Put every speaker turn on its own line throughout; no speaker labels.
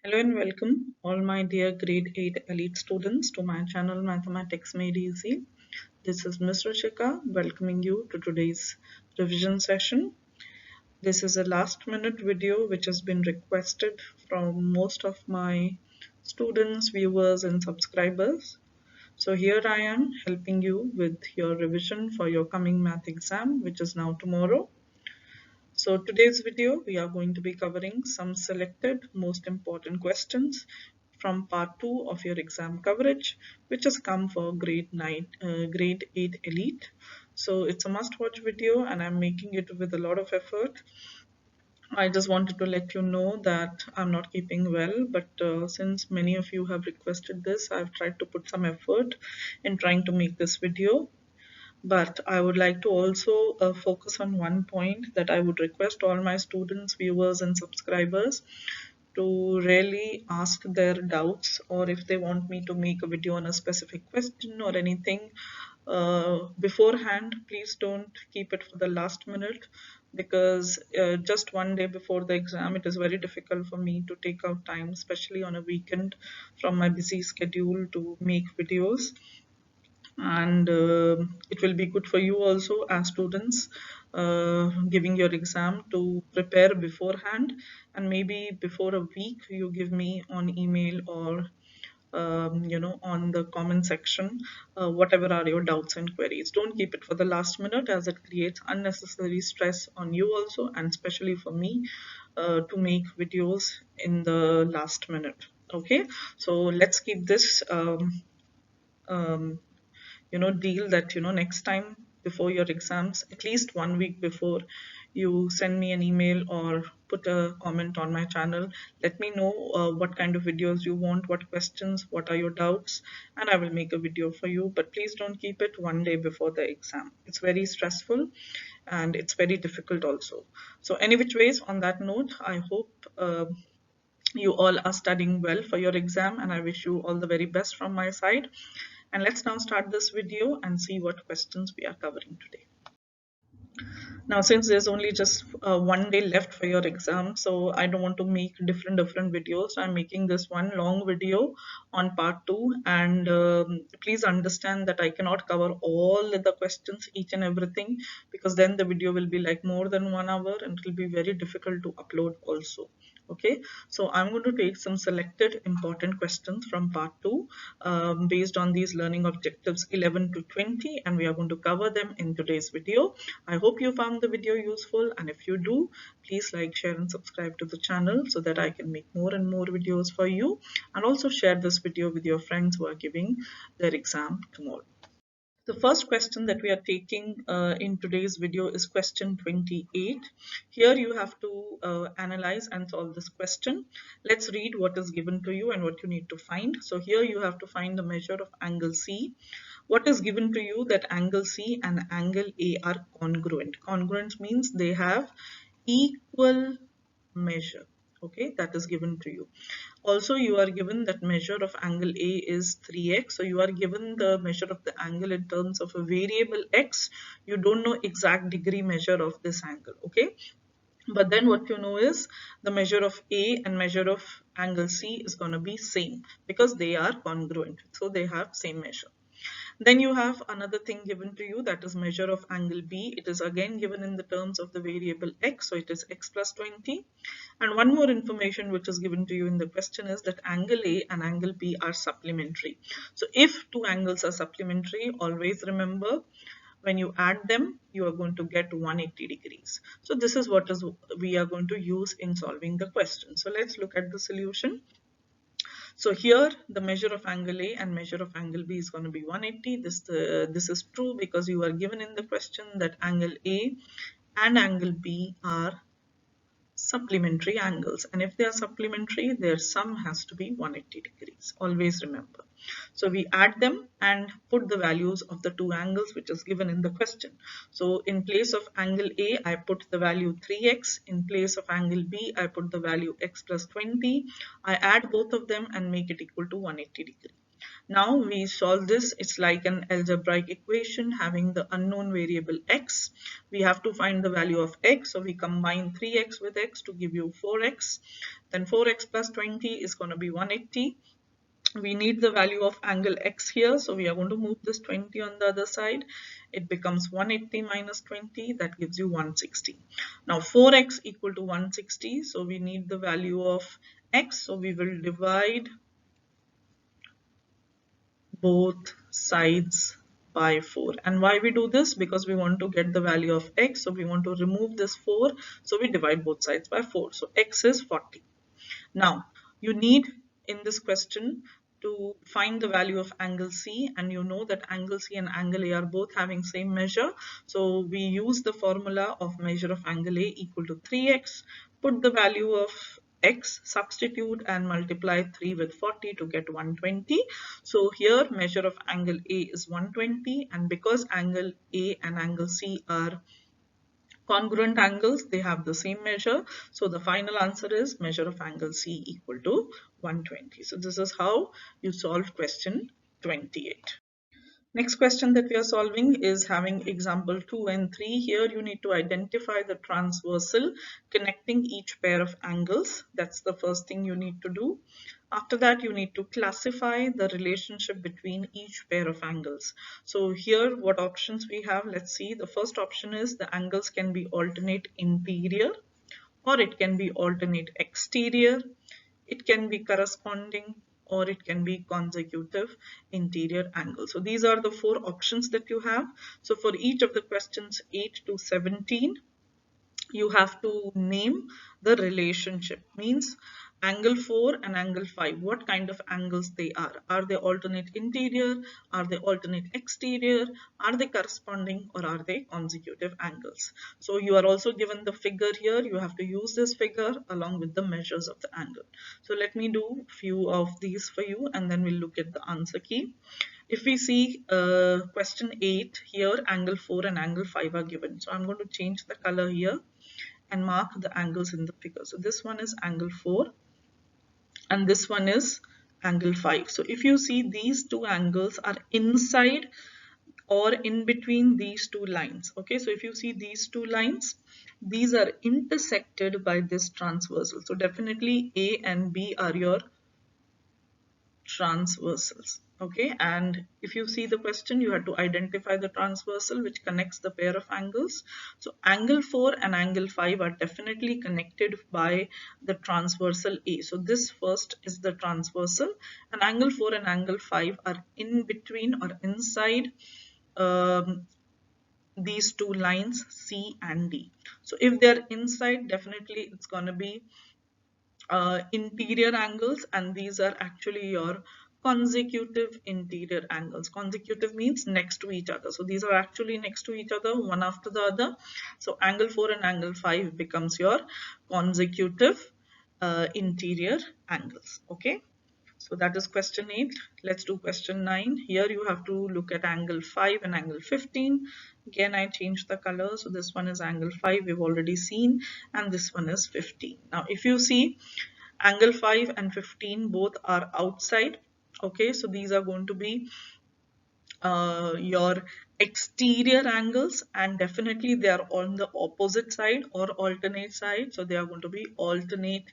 Hello and welcome all my dear grade 8 elite students to my channel Mathematics Made Easy. This is Ms. Rishika welcoming you to today's revision session. This is a last minute video which has been requested from most of my students, viewers and subscribers. So here I am helping you with your revision for your coming math exam, which is now tomorrow. So today's video, we are going to be covering some selected most important questions from part 2 of your exam coverage, which has come for grade 8 elite. So it's a must watch video and I'm making it with a lot of effort. I just wanted to let you know that I'm not keeping well, but since many of you have requested this, I've tried to put some effort in trying to make this video. But I would like to also focus on one point that I would request all my students, viewers and subscribers to really ask their doubts, or if they want me to make a video on a specific question or anything beforehand, please don't keep it for the last minute, because just one day before the exam it is very difficult for me to take out time, especially on a weekend from my busy schedule, to make videos. And it will be good for you also as students giving your exam to prepare beforehand, and maybe before a week you give me on email or on the comment section whatever are your doubts and queries. Don't keep it for the last minute, as it creates unnecessary stress on you also, and especially for me to make videos in the last minute. Okay, so let's keep this um, deal that next time before your exams, at least 1 week before, you send me an email or put a comment on my channel. Let me know what kind of videos you want, what questions, what are your doubts, and I will make a video for you. But please don't keep it one day before the exam. It's very stressful and it's very difficult also. So any which ways, on that note, I hope you all are studying well for your exam, and I wish you all the very best from my side. And let's now start this video and see what questions we are covering today. Now, since there's only just one day left for your exam, so I don't want to make different videos. I'm making this one long video on part 2, and please understand that I cannot cover all the questions, each and everything, because then the video will be like more than 1 hour and it will be very difficult to upload also. Okay, so I'm going to take some selected important questions from part 2 based on these learning objectives 11 to 20, and we are going to cover them in today's video. I hope you found the video useful, and if you do, please like, share and subscribe to the channel so that I can make more and more videos for you, and also share this video with your friends who are giving their exam tomorrow. The first question that we are taking in today's video is question 28. Here you have to analyze and solve this question. Let's read what is given to you and what you need to find. So here you have to find the measure of angle C. What is given to you that angle C and angle A are congruent. Congruent means they have equal measure. Okay, that is given to you. Also, you are given that measure of angle A is 3x. So you are given the measure of the angle in terms of a variable x. You don't know exact degree measure of this angle. Okay, but then what you know is the measure of A and measure of angle C is going to be same because they are congruent. So they have same measure. Then you have another thing given to you, that is measure of angle B. It is again given in the terms of the variable x, so it is x plus 20. And one more information which is given to you in the question is that angle A and angle B are supplementary. So if two angles are supplementary, always remember when you add them, you are going to get 180 degrees. So this is what we are going to use in solving the question. So let's look at the solution. So here the measure of angle A and measure of angle B is going to be 180. This is true because you are given in the question that angle A and angle B are supplementary angles, and if they are supplementary, their sum has to be 180 degrees. Always remember. So we add them and put the values of the two angles which is given in the question. So in place of angle A, I put the value 3x. In place of angle B, I put the value x plus 20. I add both of them and make it equal to 180 degree. Now we solve this. It's like an algebraic equation having the unknown variable x. We have to find the value of x, so we combine 3x with x to give you 4x. Then 4x plus 20 is going to be 180. We need the value of angle x here, so we are going to move this 20 on the other side. It becomes 180 minus 20, that gives you 160. Now 4x equal to 160, so we need the value of x, so we will divide both sides by 4. And why we do this? Because we want to get the value of x, so we want to remove this 4, so we divide both sides by 4. So x is 40. Now you need in this question to find the value of angle C, and you know that angle C and angle A are both having same measure, so we use the formula of measure of angle A equal to 3x, put the value of x, substitute and multiply 3 with 40 to get 120. So here measure of angle A is 120, and because angle A and angle C are congruent angles, they have the same measure, so the final answer is measure of angle C equal to 120. So this is how you solve question 28. Next question that we are solving is having example 2 and 3. Here you need to identify the transversal connecting each pair of angles. That's the first thing you need to do. After that, you need to classify the relationship between each pair of angles. So here what options we have, let's see. The first option is the angles can be alternate interior, or it can be alternate exterior, it can be corresponding, or it can be consecutive interior angle. So these are the 4 options that you have. So for each of the questions 8 to 17, you have to name the relationship. Means angle 4 and angle 5, what kind of angles they are. Are they alternate interior? Are they alternate exterior? Are they corresponding, or are they consecutive angles? So you are also given the figure here. You have to use this figure along with the measures of the angle. So let me do few of these for you, and then we'll look at the answer key. If we see question 8, here angle 4 and angle 5 are given. So I'm going to change the color here and mark the angles in the figure. So this one is angle 4 and this one is angle 5. So if you see, these two angles are inside or in between these two lines. Okay, so if you see these two lines, these are intersected by this transversal. So definitely A and B are your transversals. Okay, and if you see the question, you have to identify the transversal which connects the pair of angles. So angle 4 and angle 5 are definitely connected by the transversal A. So this first is the transversal, and angle 4 and angle 5 are in between or inside these two lines C and D. So if they are inside, definitely it's going to be interior angles, and these are actually your consecutive interior angles. Consecutive means next to each other. So these are actually next to each other, one after the other. So angle 4 and angle 5 becomes your consecutive interior angles. Okay. So that is question 8. Let's do question 9. Here you have to look at angle 5 and angle 15. Again, I changed the color. So this one is angle 5, we've already seen, and this one is 15. Now, if you see, angle 5 and 15 both are outside. Okay, so these are going to be your exterior angles, and definitely they are on the opposite side or alternate side, so they are going to be alternate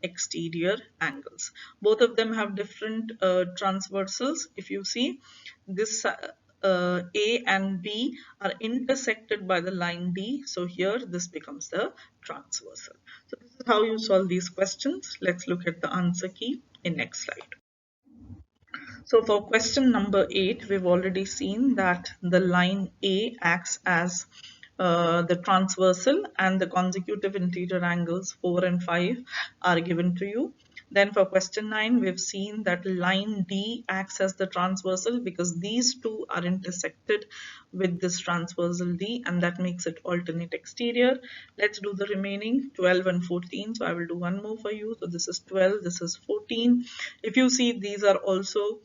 exterior angles. Both of them have different transversals. If you see, this A and B are intersected by the line D, so here this becomes the transversal. So this is how you solve these questions. Let's look at the answer key in next slide. So for question number 8, we've already seen that the line A acts as the transversal, and the consecutive interior angles 4 and 5 are given to you. Then for question 9, we've seen that line D acts as the transversal because these two are intersected with this transversal D, and that makes it alternate exterior. Let's do the remaining 12 and 14. So I will do one more for you. So this is 12, this is 14. If you see, these are also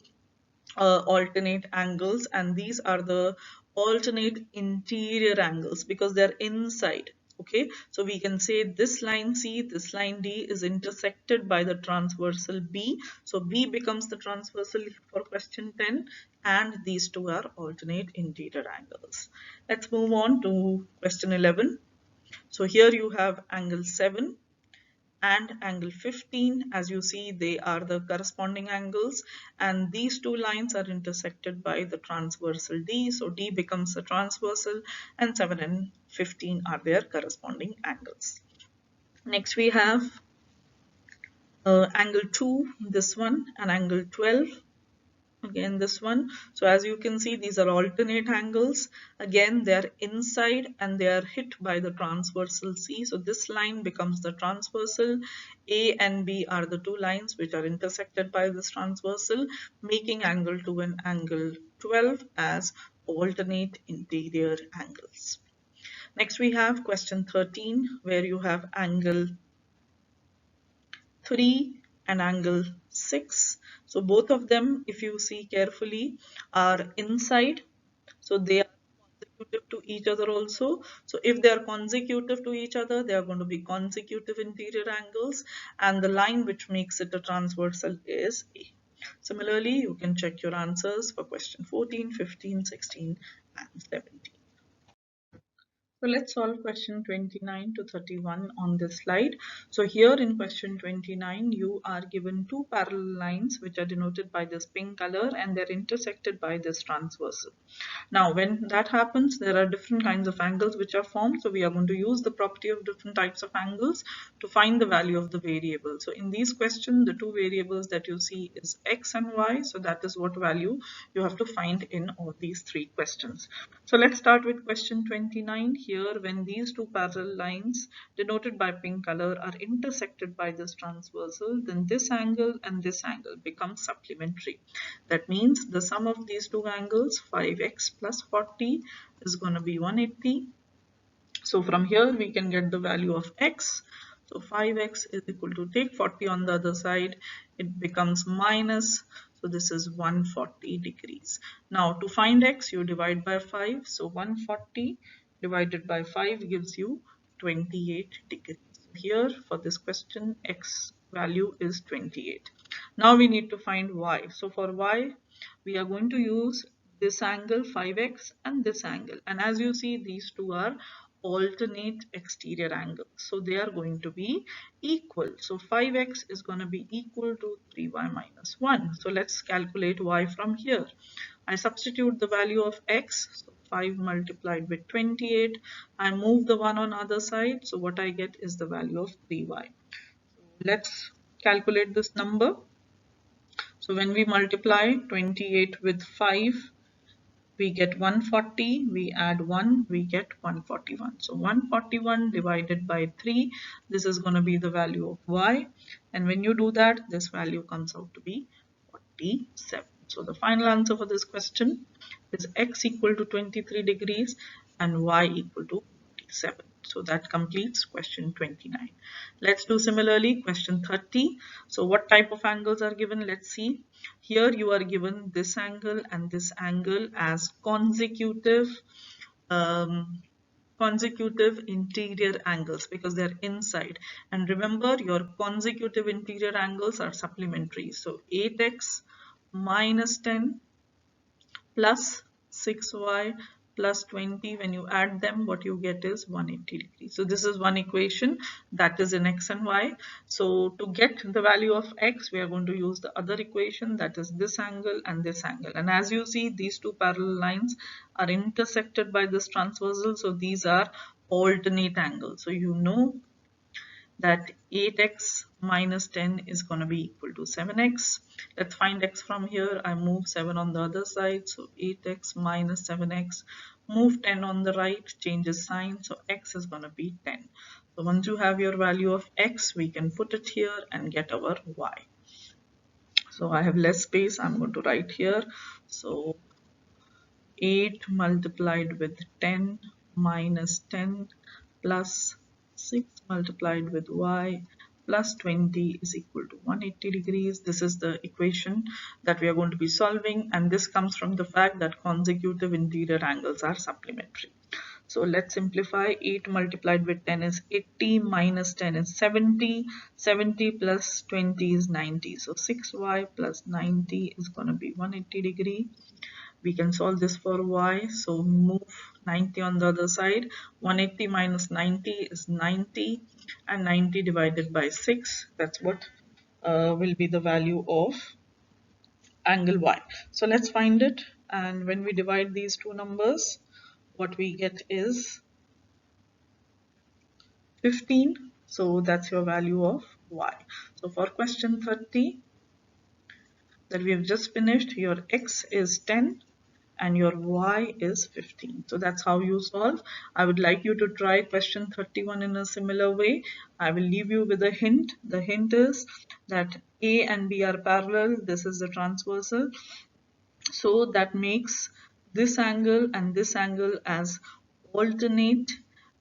alternate angles, and these are the alternate interior angles because they're inside. Okay, so we can say this line C, this line D is intersected by the transversal B. So B becomes the transversal for question 10, and these two are alternate interior angles. Let's move on to question 11. So here you have angle 7 and angle 15. As you see, they are the corresponding angles, and these two lines are intersected by the transversal D. So D becomes the transversal, and 7 and 15 are their corresponding angles. Next we have angle 2, this one, and angle 12. Again this one. So as you can see, these are alternate angles. Again, they are inside and they are hit by the transversal C. So this line becomes the transversal. A and B are the two lines which are intersected by this transversal, making angle 2 and angle 12 as alternate interior angles. Next we have question 13, where you have angle 3 and angle 6. So both of them, if you see carefully, are inside. So they are consecutive to each other also. So if they are consecutive to each other, they are going to be consecutive interior angles, and the line which makes it a transversal is A. Similarly, you can check your answers for question 14, 15, 16 and 17. So let's solve question 29 to 31 on this slide. So here in question 29, you are given two parallel lines which are denoted by this pink color, and they're intersected by this transversal. Now, when that happens, there are different kinds of angles which are formed. So we are going to use the property of different types of angles to find the value of the variable. So in these questions, the two variables that you see is x and y. So that is what value you have to find in all these three questions. So let's start with question 29. Here, when these two parallel lines denoted by pink color are intersected by this transversal, then this angle and this angle become supplementary. That means the sum of these two angles, 5x plus 40, is going to be 180. So from here we can get the value of x. So 5x is equal to, take 40 on the other side, it becomes minus. So this is 140 degrees. Now to find x, you divide by 5. So 140 divided by 5 gives you 28 degrees. Here for this question, x value is 28. Now we need to find y. So for y, we are going to use this angle 5x and this angle. And as you see, these two are alternate exterior angles. So they are going to be equal. So 5x is going to be equal to 3y minus 1. So let's calculate y from here. I substitute the value of x. So 5 multiplied with 28. I move the 1 on other side. So what I get is the value of 3y. Let's calculate this number. So when we multiply 28 with 5, we get 140, we add 1, we get 141. So 141 divided by 3, this is going to be the value of y. And when you do that, this value comes out to be 47. So the final answer for this question is x equal to 23 degrees and y equal to 47. So that completes question 29. Let's do similarly question 30. So what type of angles are given? Let's see. Here you are given this angle and this angle as consecutive interior angles because they're inside. And remember, your consecutive interior angles are supplementary. So 8x minus 10 plus 6y plus 20, when you add them, what you get is 180 degrees. So this is one equation that is in x and y. So to get the value of x, we are going to use the other equation, that is this angle and this angle. And as you see, these two parallel lines are intersected by this transversal. So these are alternate angles. So you know that 8x minus 10 is going to be equal to 7x. Let's find x from here. I move 7 on the other side. So 8x minus 7x. Move 10 on the right, changes sign. So x is going to be 10. So once you have your value of x, we can put it here and get our y. So I have less space. I'm going to write here. So 8 multiplied with 10 minus 10 plus 6 multiplied with y plus 20 is equal to 180 degrees. This is the equation that we are going to be solving, and this comes from the fact that consecutive interior angles are supplementary. So let's simplify. 8 multiplied with 10 is 80, minus 10 is 70. 70 plus 20 is 90. So 6y plus 90 is going to be 180 degree. We can solve this for y. So move 90 on the other side. 180 minus 90 is 90, and 90 divided by 6. That's what will be the value of angle y. So let's find it. And when we divide these two numbers, what we get is 15. So that's your value of y. So for question 30 that we have just finished, your x is 10 and your y is 15. So that's how you solve. I would like you to try question 31 in a similar way. I will leave you with a hint. The hint is that A and B are parallel. This is the transversal. So that makes this angle and this angle as alternate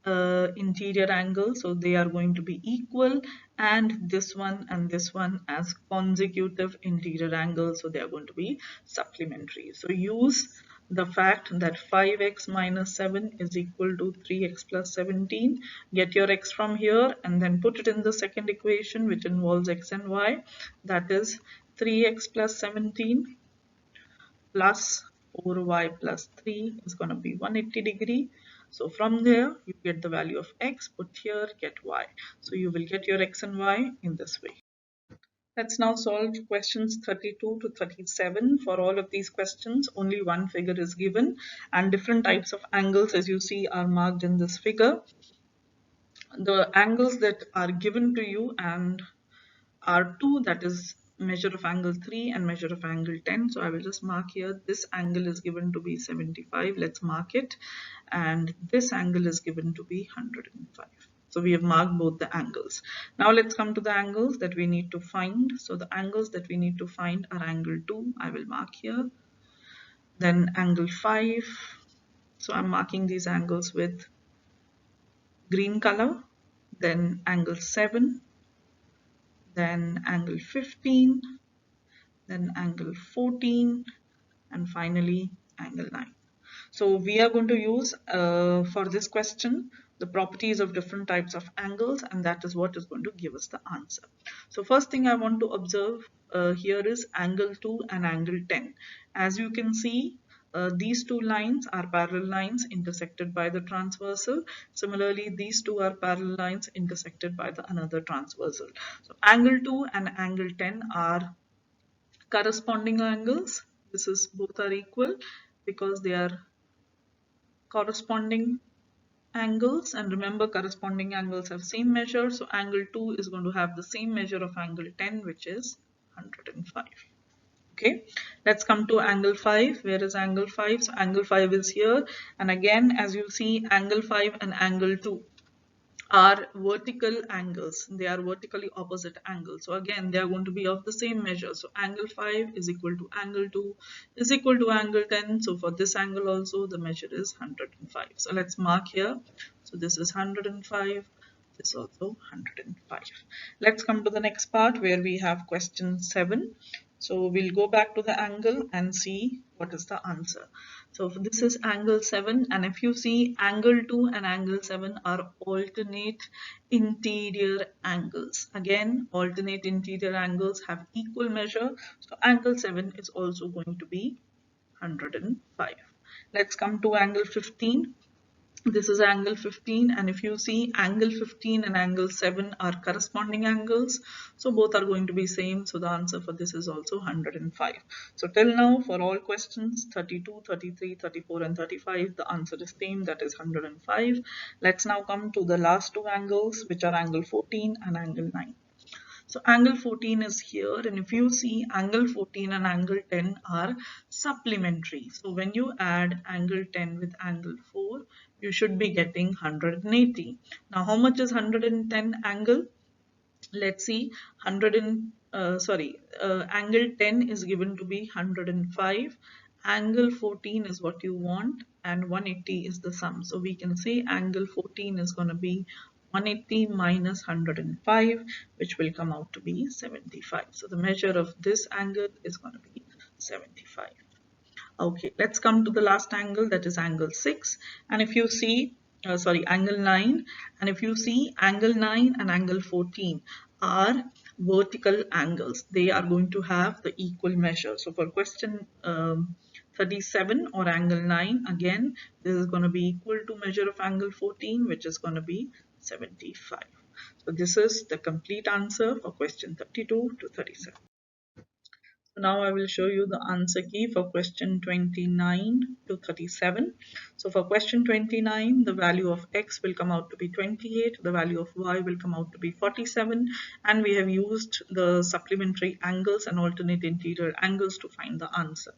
interior angle, so they are going to be equal, and this one and this one as consecutive interior angle, so they are going to be supplementary. So use the fact that 5x minus 7 is equal to 3x plus 17. Get your x from here and then put it in the second equation, which involves x and y. That is 3x plus 17 plus 4y plus 3 is going to be 180 degree. So from there you get the value of x, put here, get y. So you will get your x and y in this way. Let's now solve questions 32 to 37. For all of these questions, only one figure is given, and different types of angles, as you see, are marked in this figure. The angles that are given to you and R2, that is measure of angle 3 and measure of angle 10. So I will just mark here, this angle is given to be 75. Let's mark it. And this angle is given to be 105. So we have marked both the angles. Now let's come to the angles that we need to find. So the angles that we need to find are angle 2. I will mark here. Then angle 5. So I'm marking these angles with green color. Then angle 7. Then angle 15. Then angle 14, and finally angle 9. So we are going to use for this question the properties of different types of angles, and that is what is going to give us the answer. So first thing I want to observe here is angle 2 and angle 10. As you can see, these two lines are parallel lines intersected by the transversal. Similarly, these two are parallel lines intersected by the another transversal. So angle 2 and angle 10 are corresponding angles. This is both are equal because they are corresponding angles, and remember, corresponding angles have same measure. So angle 2 is going to have the same measure of angle 10, which is 105. Okay, let's come to angle 5. Where is angle 5? So angle 5 is here, and again, as you see, angle 5 and angle 2 are vertical angles. They are vertically opposite angles. So again, they are going to be of the same measure. So angle 5 is equal to angle 2 is equal to angle 10. So for this angle also, the measure is 105. So let's mark here. So this is 105. This also 105. Let's come to the next part where we have question 7. So we'll go back to the angle and see what is the answer. So this is angle 7, and if you see, angle 2 and angle 7 are alternate interior angles. Again, alternate interior angles have equal measure. So angle 7 is also going to be 105. Let's come to angle 15. This is angle 15, and if you see, angle 15 and angle 7 are corresponding angles, so both are going to be same. So the answer for this is also 105. So till now, for all questions 32, 33, 34 and 35, the answer is same, that is 105. Let's now come to the last two angles, which are angle 14 and angle 9. So angle 14 is here, and if you see, angle 14 and angle 10 are supplementary. So when you add angle 10 with angle 4, you should be getting 180. Now how much is 110 angle? Let's see, angle 10 is given to be 105. Angle 14 is what you want, and 180 is the sum. So we can say angle 14 is going to be 180 minus 105, which will come out to be 75. So the measure of this angle is going to be 75. Okay, let's come to the last angle, that is angle 6. And if you see, angle 9, and if you see angle 9 and angle 14 are vertical angles. They are going to have the equal measure. So for question 37 or angle 9, again, this is going to be equal to measure of angle 14, which is going to be 75. So this is the complete answer for question 32 to 37. So now I will show you the answer key for question 29 to 37. So for question 29, the value of x will come out to be 28, the value of y will come out to be 47, and we have used the supplementary angles and alternate interior angles to find the answer.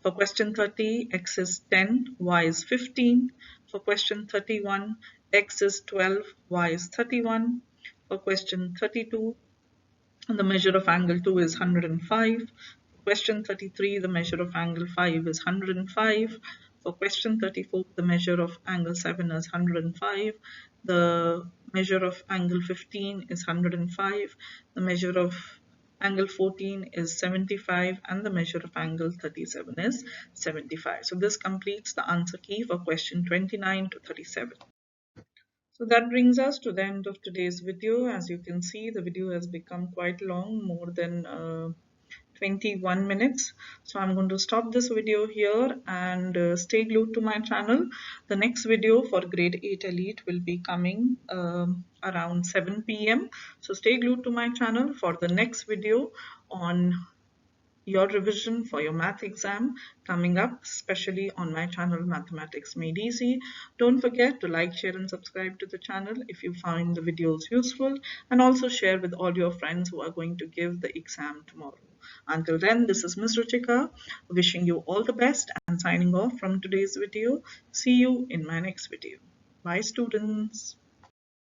For question 30, x is 10, y is 15. For question 31, x is 12, y is 31. For question 32, and the measure of angle 2 is 105. For question 33, the measure of angle 5 is 105. For question 34, the measure of angle 7 is 105. The measure of angle 15 is 105. The measure of angle 14 is 75, and the measure of angle 37 is 75. So this completes the answer key for question 29 to 37. So that brings us to the end of today's video. As you can see, the video has become quite long, more than 21 minutes. So I'm going to stop this video here and stay glued to my channel. The next video for grade 8 elite will be coming around 7 p.m. So stay glued to my channel for the next video on your revision for your math exam coming up, especially on my channel Mathematics Made Easy. Don't forget to like, share and subscribe to the channel if you find the videos useful, and also share with all your friends who are going to give the exam tomorrow. Until then, this is Ms. Ruchika wishing you all the best and signing off from today's video. See you in my next video. Bye students.